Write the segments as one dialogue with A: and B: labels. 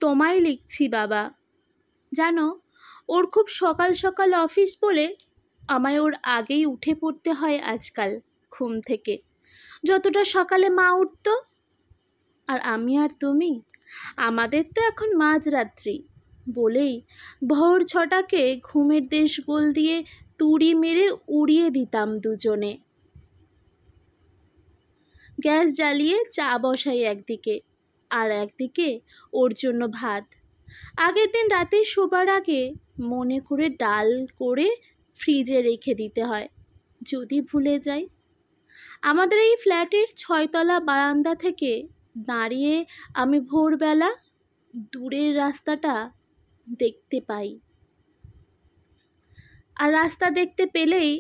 A: তোমায় লিখছি বাবা। জানো, ওর খুব সকাল সকাল অফিস বলে আমায় ওর আগেই উঠে পড়তে হয় আজকাল ঘুম থেকে, যতটা সকালে মা উঠতো। আর আমি আর তুমি, আমাদের তো এখন মাঝরাত্রি বলেই ভোর 6টাকে ঘুমের দেশ গোল দিয়ে তুড়ি মেরে উড়িয়ে দিতাম দুজনে। গ্যাস জ্বালিয়ে চা বসাই একদিকে, আর একদিকে ওর জন্য ভাত। আগের দিন রাতে শোবার আগে মনে করে ডাল করে ফ্রিজে রেখে দিতে হয়, যদি ভুলে যাই। আমাদের এই ফ্ল্যাটের 6তলা বারান্দা থেকে দাঁড়িয়ে আমি ভোরবেলা দূরের রাস্তাটা দেখতে পাই। আর রাস্তা দেখতে পেলেই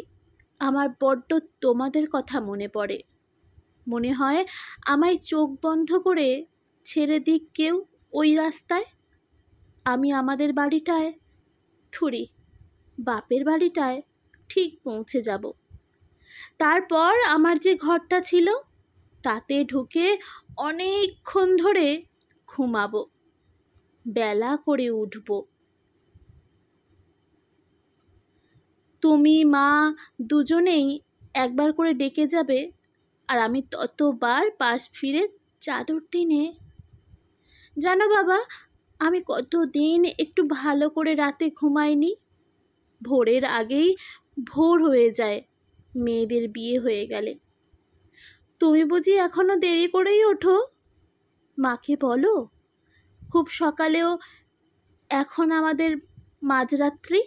A: আমার বড্ড তোমাদের কথা মনে পড়ে। মনে হয় আমায় চোখ বন্ধ করে ছেড়ে দিক কেউ ওই রাস্তায়। আমি আমাদের বাড়িটায়, থুরি বাপের বাড়িটায় ঠিক পৌঁছে যাব। তারপর আমার যে ঘরটা ছিল তাতে ঢুকে অনেকক্ষণ ধরে ঘুমাবো, বেলা করে উঠব। তুমি মা দুজনেই একবার করে ডেকে যাবে, আর আমি ততবার পাশ ফিরে চাদর টেনে। জানো বাবা, আমি কতদিন একটু ভালো করে রাতে ঘুমাইনি। ভোরের আগেই ভোর হয়ে যায় মেয়েদের বিয়ে হয়ে গেলে। তুমি বুঝি এখনো দেরি করেই ওঠো? মাকে বলো খুব সকালেও এখন আমাদের মাঝরাত্রি।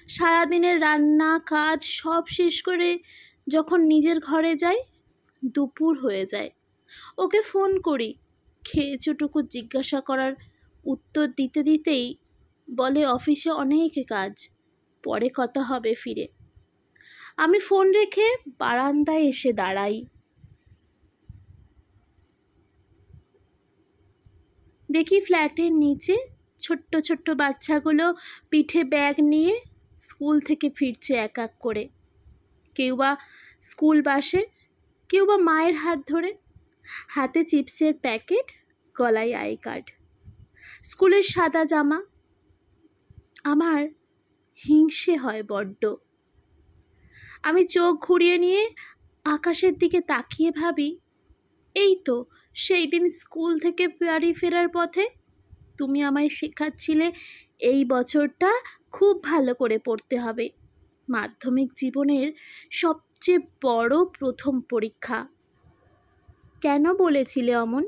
A: সারাদিনের রান্না কাজ সব শেষ করে যখন নিজের ঘরে যাই দুপুর হয়ে যায়। ওকে ফোন করি, খেয়েছোটুকু জিজ্ঞাসা করার উত্তর দিতে দিতেই বলে অফিসে অনেক কাজ, পরে কথা হবে ফিরে। আমি ফোন রেখে বারান্দায় এসে দাঁড়াই। দেখি ফ্ল্যাটের নিচে ছোট্ট ছোট্ট বাচ্চাগুলো পিঠে ব্যাগ নিয়ে স্কুল থেকে ফিরছে এক এক করে। কেউ বা স্কুল বাসে, কেউ বা মায়ের হাত ধরে, হাতে চিপসের প্যাকেট, গলায় আই কার্ড, স্কুলের সাদা জামা। আমার হিংসে হয় বড্ড। আমি চোখ ঘুরিয়ে নিয়ে আকাশের দিকে তাকিয়ে ভাবি, এই তো সেই দিন স্কুল থেকে বাড়ি ফেরার পথে তুমি আমায় শেখাচ্ছিলে এই বছরটা খুব ভালো করে পড়তে হবে, মাধ্যমিক জীবনের সবচেয়ে বড় প্রথম পরীক্ষা। কেন বলেছিলে অমন?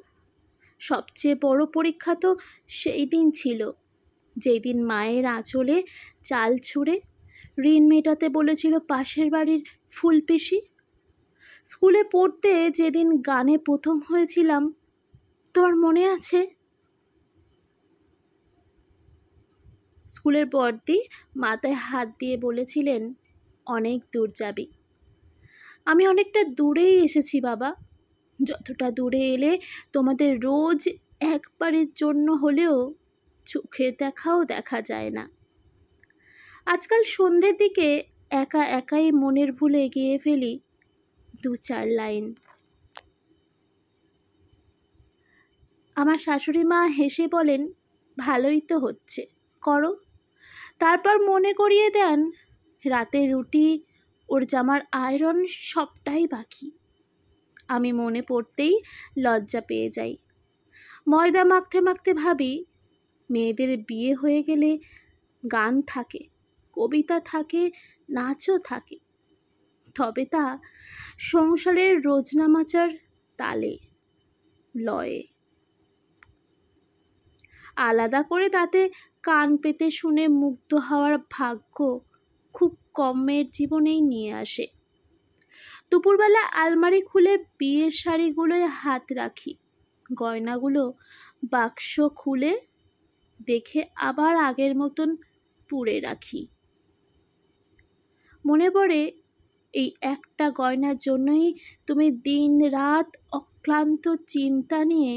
A: সবচেয়ে বড় পরীক্ষা তো সেই দিন ছিল যেই দিন মায়ের আঁচলে চাল ছুঁড়ে ঋণ মেটাতে বলেছিল পাশের বাড়ির ফুলপিসি। স্কুলে পড়তে যেদিন গানে প্রথম হয়েছিলাম, তোমার মনে আছে? স্কুলের বড়দি মাথায় হাত দিয়ে বলেছিলেন অনেক দূর যাবি। আমি অনেকটা দূরেই এসেছি বাবা, যতটা দূরে এলে তোমাদের রোজ একবারের জন্য হলেও চোখের দেখাও দেখা যায় না। আজকাল সন্ধ্যের দিকে একা একাই মনের ভুলে এগিয়ে ফেলি 2-4 লাইন। আমার শাশুড়ি মা হেসে বলেন, ভালোই তো হচ্ছে, করো। তারপর মনে করিয়ে দেন রাতের রুটি, ওর জামার আয়রন সবটাই বাকি। আমি মনে পড়তেই লজ্জা পেয়ে যাই। ময়দা মাখতে মাখতে ভাবি, মেয়েদের বিয়ে হয়ে গেলে গান থাকে, কবিতা থাকে, নাচও থাকে, তবে তা সংসারের রোজনামাচার তালে লয়ে। আলাদা করে তাতে কান পেতে শুনে মুগ্ধ হওয়ার ভাগ্য খুব কম মেয়ের জীবনেই নিয়ে আসে। দুপুরবেলা আলমারি খুলে বিয়ের শাড়িগুলোয় হাত রাখি, গয়নাগুলো বাক্স খুলে দেখে আবার আগের মতন পুড়ে রাখি। মনে পড়ে এই একটা গয়নার জন্যই তুমি দিন রাত অক্লান্ত চিন্তা নিয়ে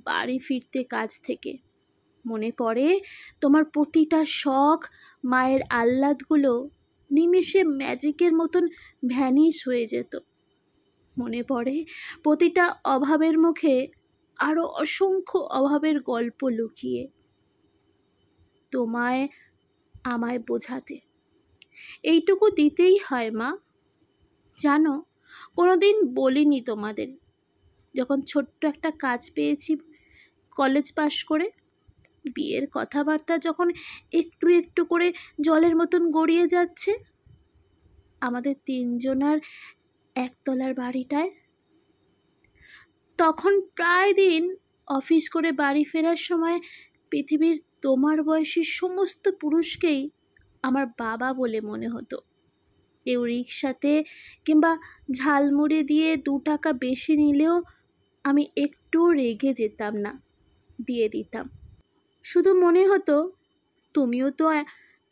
A: বাড়ি ফিরতে কাজ থেকে। মনে পড়ে তোমার প্রতিটা শখ, মায়ের আহ্লাদগুলো নিমেষে ম্যাজিকের মতন ভ্যানিশ হয়ে যেত। মনে পড়ে প্রতিটা অভাবের মুখে আরো অসংখ্য অভাবের গল্প লুকিয়ে, তোমায় আমায় বোঝাতে। এইটুকু দিতেই হয় মা। জানো, কোনোদিন বলিনি তোমাদের, যখন ছোট্ট একটা কাজ পেয়েছি কলেজ পাশ করে, বিয়ের কথাবার্তা যখন একটু একটু করে জলের মতন গড়িয়ে যাচ্ছে, আমাদের তিনজনার একতলার বাড়িটায়, তখন প্রায় দিন অফিস করে বাড়ি ফেরার সময় পৃথিবীর তোমার বয়সী সমস্ত পুরুষকেই আমার বাবা বলে মনে হতো। কেউ রিকশাতে কিংবা ঝালমুড়ি দিয়ে 2 টাকা বেশি নিলেও আমি একটু রেগে যেতাম না, দিয়ে দিতাম। শুধু মনে হতো তুমিও তো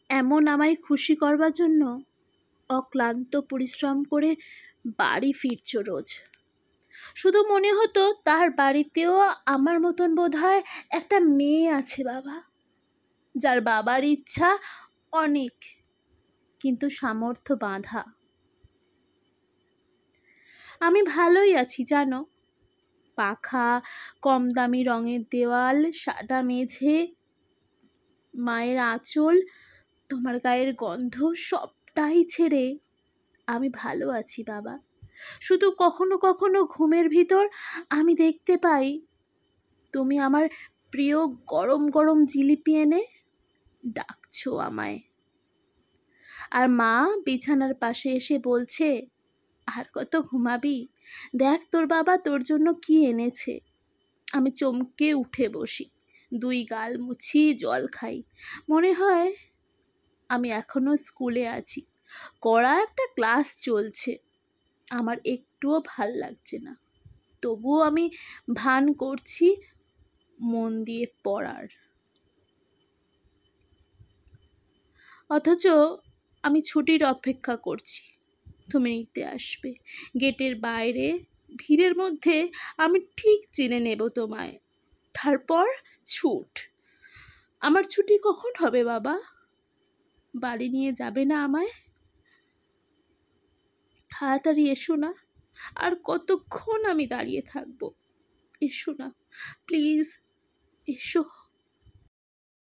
A: এমন আমায় খুশি করবার জন্য অক্লান্ত পরিশ্রম করে বাড়ি ফিরছ রোজ। শুধু মনে হতো তার বাড়িতেও আমার মতন বোধহয় একটা মেয়ে আছে বাবা, যার বাবার ইচ্ছা অনেক, কিন্তু সামর্থ্য বাঁধা। আমি ভালোই আছি জানো, পাখা, কম দামি রঙের দেওয়াল, সাদা মেঝে, মায়ের আঁচল, তোমার গায়ের গন্ধ সবটাই ছেড়ে আমি ভালো আছি বাবা। শুধু কখনো কখনো ঘুমের ভিতর আমি দেখতে পাই তুমি আমার প্রিয় গরম গরম জিলিপি এনে ডাকছো আমায়, আর মা বিছানার পাশে এসে বলছে, আর কত ঘুমাবি, দেখ তোর বাবা তোর জন্য কি এনেছে। আমি চমকে উঠে বসি, 2 গাল মুছি, জল খাই। মনে হয় আমি এখনো স্কুলে আছি, কড়া একটা ক্লাস চলছে, আমার একটুও ভাল লাগছে না, তবুও আমি ভান করছি মন দিয়ে পড়ার। অথচ আমি ছুটির অপেক্ষা করছি, তুমি নিতে আসবে। গেটের বাইরে ভিড়ের মধ্যে আমি ঠিক চিনে নেব তোমায়, তারপর ছুট। আমার ছুটি কখন হবে বাবা? বাড়ি নিয়ে যাবে না আমায়? তাড়াতাড়ি এসো না, আর কতক্ষণ আমি দাঁড়িয়ে থাকবো? এসো না প্লিজ, এসো।